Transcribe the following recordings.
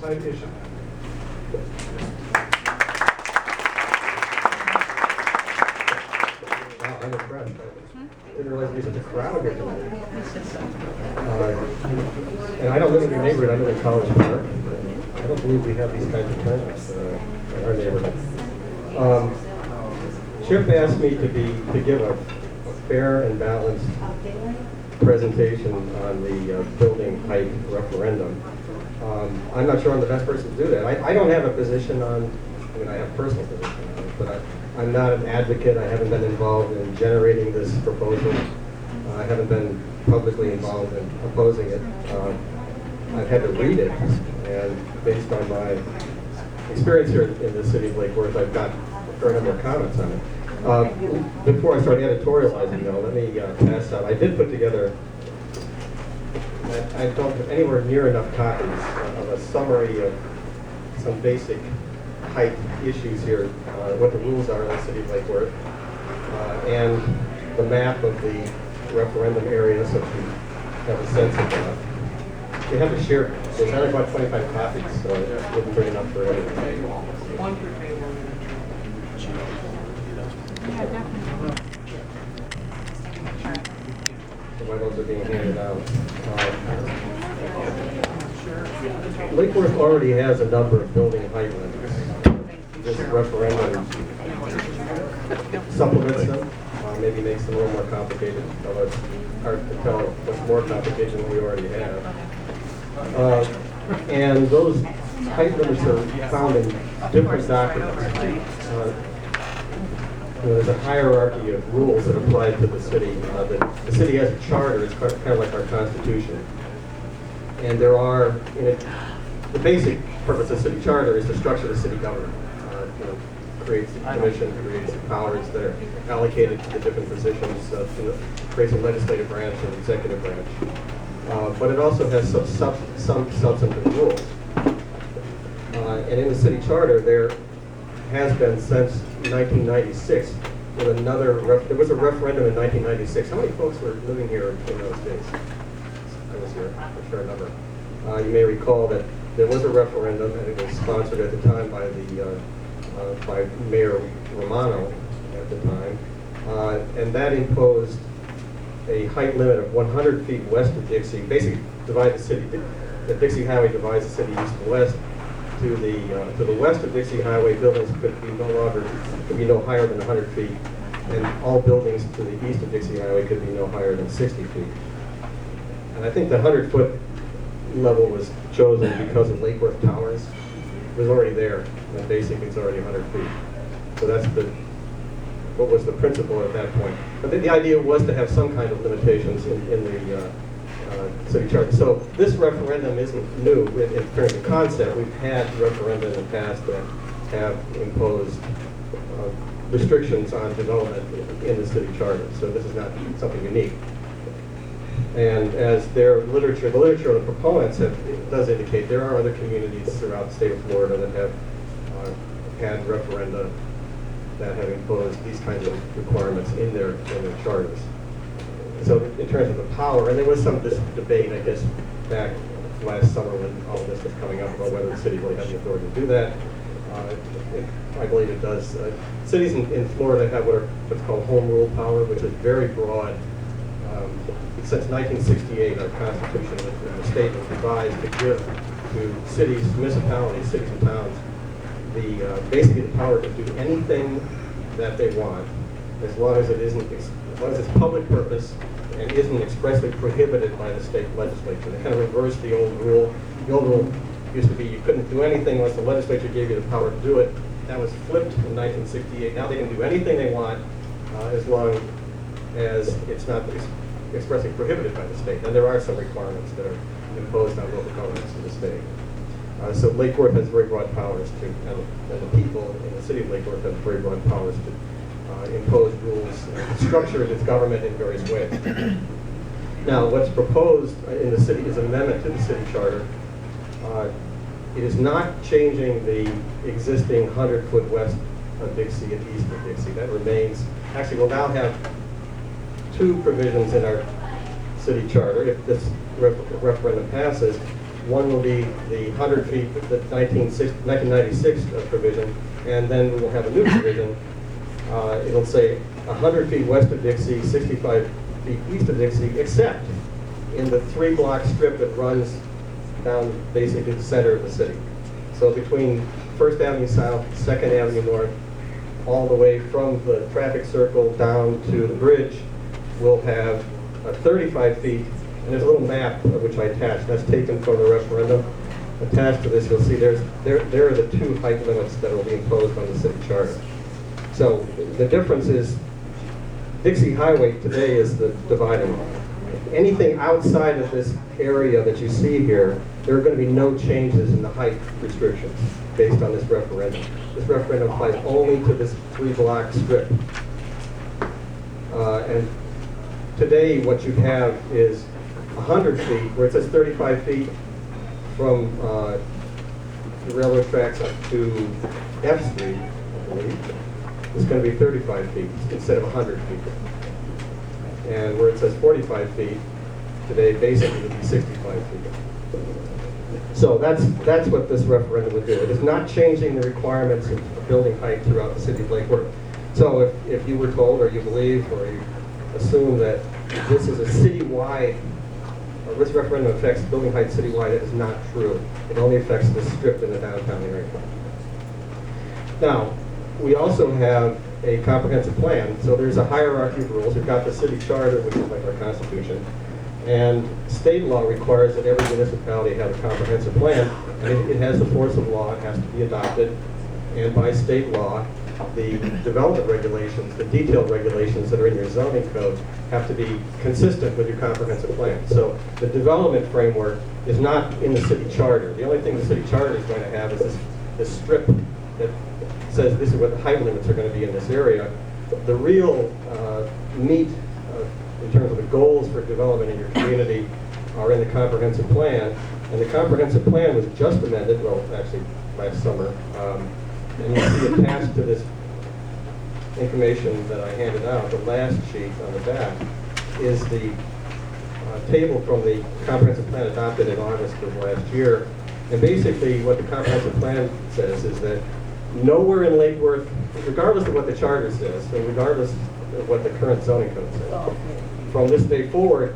Side issue. Wow, I'm impressed. I didn't realize there's such a crowd here tonight. And I don't live in your neighborhood, I live in College Park. I don't believe we have these kinds of turnout in our neighborhood. Chip asked me to give a fair and balanced presentation on the building height referendum. I'm not sure I'm the best person to do that. I don't have a position on, I mean, I have a personal position on it, but I'm not an advocate. I haven't been involved in generating this proposal. I haven't been publicly involved in opposing it. I've had to read it, and based on my experience here in the city of Lake Worth, I've got a fair number of comments on it. Before I start editorializing, though, let me pass out. I did put together, I don't have anywhere near enough copies of a summary of some basic height issues here, what the rules are in the city of Lake Worth, and the map of the referendum area, so that you have a sense of that. You have to share, there's only about 25 copies, so it wouldn't bring enough for everyone. While those are being handed out. Lake Worth already has a number of building height limits. This referendum supplements them, maybe makes them a little more complicated, although it's hard to tell what's more complicated than we already have. And those height limits are found in different documents. There's a hierarchy of rules that apply to the city. The city has a charter, it's kind of like our constitution. And there are, the basic purpose of the city charter is to structure the city government. Creates the commission, creates the powers that are allocated to the different positions, creates a legislative branch and executive branch. But it also has some substantive rules. And in the city charter, there has been since 1996 with there was a referendum in 1996. How many folks were living here in those days? I was here, for sure, a number. You may recall that there was a referendum, and it was sponsored at the time by Mayor Romano at the time, and that imposed a height limit of 100 feet west of Dixie. Basically, divide the city. The Dixie Highway divides the city east and west. To the west of Dixie Highway, buildings could be no higher than 100 feet, and all buildings to the east of Dixie Highway could be no higher than 60 feet. And I think the 100-foot level was chosen because of Lake Worth Towers. It was already there, and basically it's already 100 feet. So that's what was the principle at that point. But the idea was to have some kind of limitations in the city charter. So this referendum isn't new in terms of concept. We've had referenda in the past that have imposed restrictions on development in the city charter. So this is not something unique. And as the literature of the proponents does indicate, there are other communities throughout the state of Florida that have had referenda that have imposed these kinds of requirements in their charters. So in terms of the power, and there was some debate, I guess, back last summer when all of this was coming up about whether the city really had the authority to do that. I believe it does. Cities in Florida have what's called home rule power, which is very broad. Since 1968, our Constitution and the state was revised to give to cities, municipalities, cities and towns, basically the power to do anything that they want, as long as it's public purpose and isn't expressly prohibited by the state legislature. They kind of reversed the old rule. The old rule used to be you couldn't do anything unless the legislature gave you the power to do it. That was flipped in 1968. Now they can do anything they want as long as it's not expressly prohibited by the state. And there are some requirements that are imposed on local governments in the state. So Lake Worth has very broad powers to, and the people in the city of Lake Worth have very broad powers to impose rules, structure its government in various ways. Now, what's proposed in the city is an amendment to the city charter. It is not changing the existing 100-foot west of Dixie and east of Dixie. That remains. Actually, we'll now have two provisions in our city charter. If this referendum passes, One will be the 100 feet, the 1996 provision, and then we will have a new provision. It'll say 100 feet west of Dixie, 65 feet east of Dixie, except in the 3-block strip that runs down basically the center of the city. So between 1st Avenue South, 2nd Avenue North, all the way from the traffic circle down to the bridge, we'll have 35 feet. And there's a little map which I attached. That's taken from the referendum. Attached to this, you'll see there are the 2 height limits that will be imposed on the city charter. So the difference is Dixie Highway today is the dividing line. Anything outside of this area that you see here, there are going to be no changes in the height restrictions based on this referendum. This referendum applies only to this 3-block strip. And today what you have is 100 feet, where it says 35 feet from the railroad tracks up to F Street, I believe. It's going to be 35 feet instead of 100 feet. And where it says 45 feet, today basically it would be 65 feet. So that's what this referendum would do. It is not changing the requirements of building height throughout the city of Lake Worth. So if you were told, or you believe, or you assume that this is a citywide, or this referendum affects building height citywide, that is not true. It only affects the strip in the downtown area. Now, we also have a comprehensive plan. So there's a hierarchy of rules. We've got the city charter, which is like our constitution. And state law requires that every municipality have a comprehensive plan. And it has the force of law. It has to be adopted. And by state law, the development regulations, the detailed regulations that are in your zoning code have to be consistent with your comprehensive plan. So the development framework is not in the city charter. The only thing the city charter is going to have is this strip that says this is what the height limits are going to be in this area. The real meat in terms of the goals for development in your community are in the comprehensive plan. And the comprehensive plan was just amended, well, actually last summer. And you see attached to this information that I handed out, the last sheet on the back, is the table from the comprehensive plan adopted in August of last year. And basically what the comprehensive plan says is that nowhere in Lake Worth, regardless of what the charter says, and regardless of what the current zoning code says, from this day forward,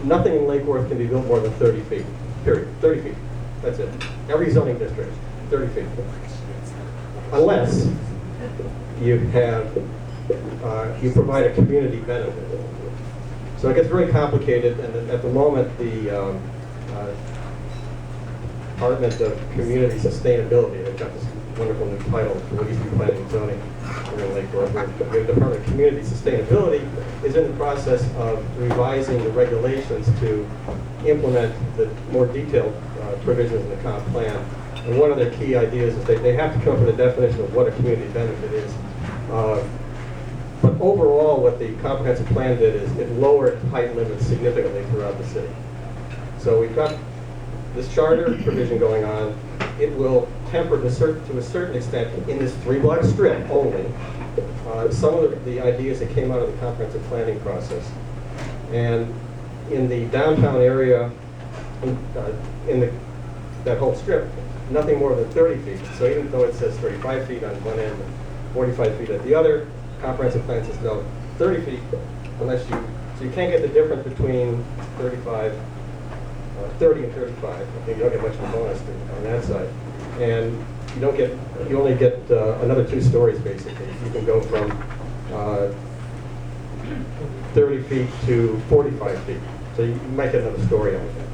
nothing in Lake Worth can be built more than 30 feet, period. 30 feet, that's it. Every zoning district, 30 feet. Unless you have, you provide a community benefit. So it gets very complicated, and at the moment, the Department of Community Sustainability, they've got this wonderful new title for what used to be planning and zoning here in Lake Worth. The Department of Community Sustainability is in the process of revising the regulations to implement the more detailed provisions in the comp plan. And one of their key ideas is they have to come up with a definition of what a community benefit is. But overall, what the comprehensive plan did is it lowered height limits significantly throughout the city. So we've got this charter provision going on. It will temper to a certain extent in this 3-block strip only some of the ideas that came out of the comprehensive planning process. And in the downtown area, that whole strip, nothing more than 30 feet. So even though it says 35 feet on one end, 45 feet at the other, comprehensive plan says no, 30 feet, unless so you can't get the difference between 30 and 35. I think you don't get much of a bonus on that side. And you only get another 2 stories basically. You can go from 30 feet to 45 feet. So you might get another story on that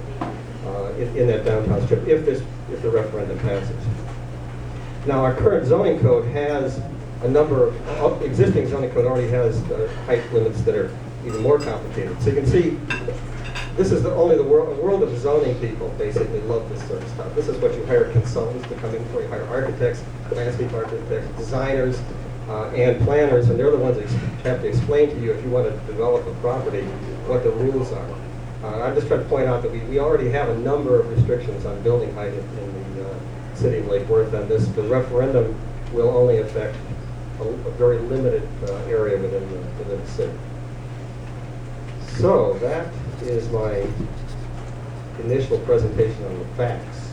in that downtown strip if the referendum passes. Now our current zoning code has a number of, existing zoning code already has height limits that are even more complicated. So you can see this is the world of zoning people basically love this sort of stuff. This is what you hire consultants to come in for. You hire architects, landscape architects, designers, and planners, and they're the ones that have to explain to you if you want to develop a property what the rules are. I'm just trying to point out that we already have a number of restrictions on building height in the city of Lake Worth, and the referendum will only affect a very limited area within the city. So that is my initial presentation on the facts